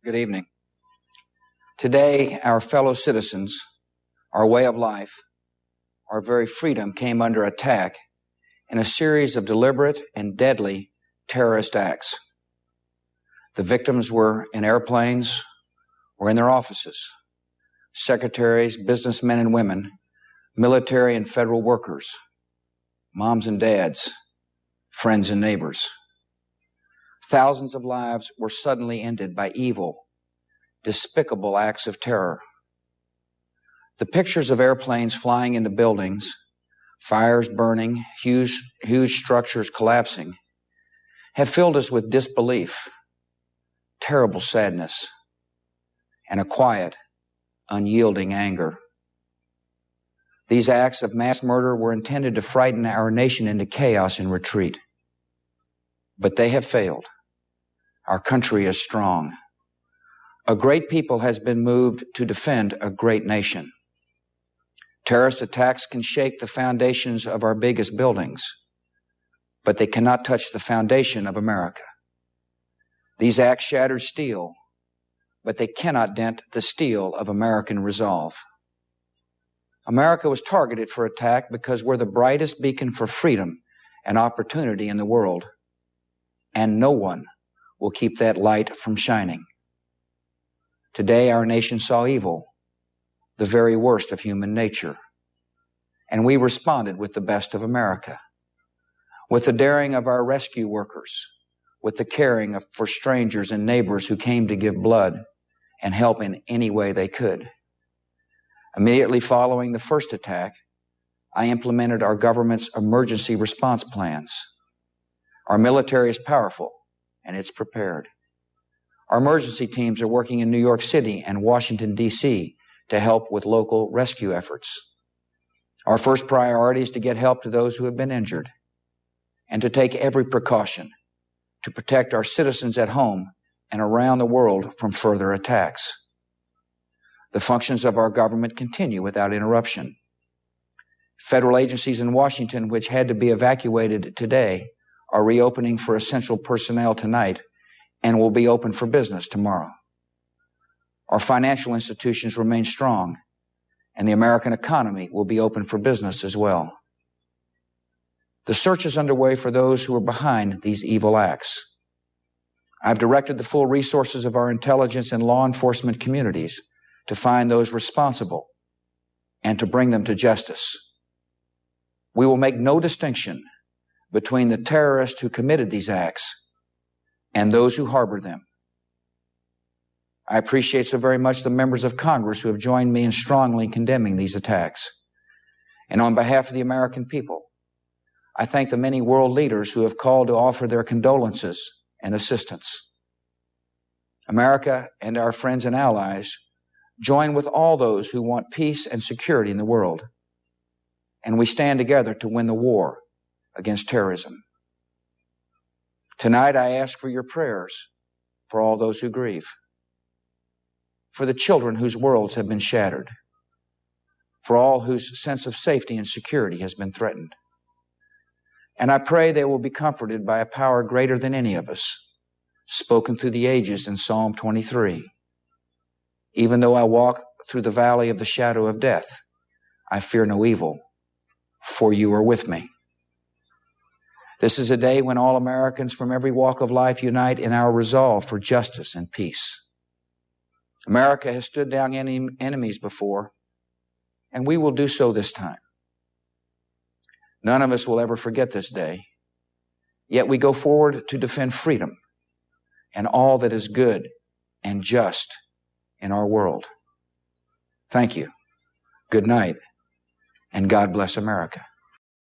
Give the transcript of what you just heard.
Good evening. Today, our fellow citizens, our way of life, our very freedom came under attack in a series of deliberate and deadly terrorist acts. The victims were in airplanes or in their offices, secretaries, businessmen and women, military and federal workers, moms and dads, friends and neighbors. Thousands of lives were suddenly ended by evil, despicable acts of terror. The pictures of airplanes flying into buildings, fires burning, huge structures collapsing, have filled us with disbelief, terrible sadness, and a quiet, unyielding anger. These acts of mass murder were intended to frighten our nation into chaos and retreat. But they have failed. Our country is strong. A great people has been moved to defend a great nation. Terrorist attacks can shake the foundations of our biggest buildings, but they cannot touch the foundation of America. These acts shattered steel, but they cannot dent the steel of American resolve. America was targeted for attack because we're the brightest beacon for freedom and opportunity in the world, and no one will keep that light from shining. Today, our nation saw evil, the very worst of human nature, and we responded with the best of America, with the daring of our rescue workers, with the caring for strangers and neighbors who came to give blood and help in any way they could. Immediately following the first attack, I implemented our government's emergency response plans. Our military is powerful, and it's prepared. Our emergency teams are working in New York City and Washington, D.C. to help with local rescue efforts. Our first priority is to get help to those who have been injured and to take every precaution to protect our citizens at home and around the world from further attacks. The functions of our government continue without interruption. Federal agencies in Washington, which had to be evacuated today, are reopening for essential personnel tonight and will be open for business tomorrow. Our financial institutions remain strong, and the American economy will be open for business as well. The search is underway for those who are behind these evil acts. I've directed the full resources of our intelligence and law enforcement communities to find those responsible and to bring them to justice. We will make no distinction between the terrorists who committed these acts and those who harbored them. I appreciate so very much the members of Congress who have joined me in strongly condemning these attacks. And on behalf of the American people, I thank the many world leaders who have called to offer their condolences and assistance. America and our friends and allies join with all those who want peace and security in the world, and we stand together to win the war against terrorism. Tonight, I ask for your prayers for all those who grieve, for the children whose worlds have been shattered, for all whose sense of safety and security has been threatened. And I pray they will be comforted by a power greater than any of us, spoken through the ages in Psalm 23. Even though I walk through the valley of the shadow of death, I fear no evil, for you are with me. This is a day when all Americans from every walk of life unite in our resolve for justice and peace. America has stood down enemies before, and we will do so this time. None of us will ever forget this day, yet we go forward to defend freedom and all that is good and just in our world. Thank you. Good night, and God bless America.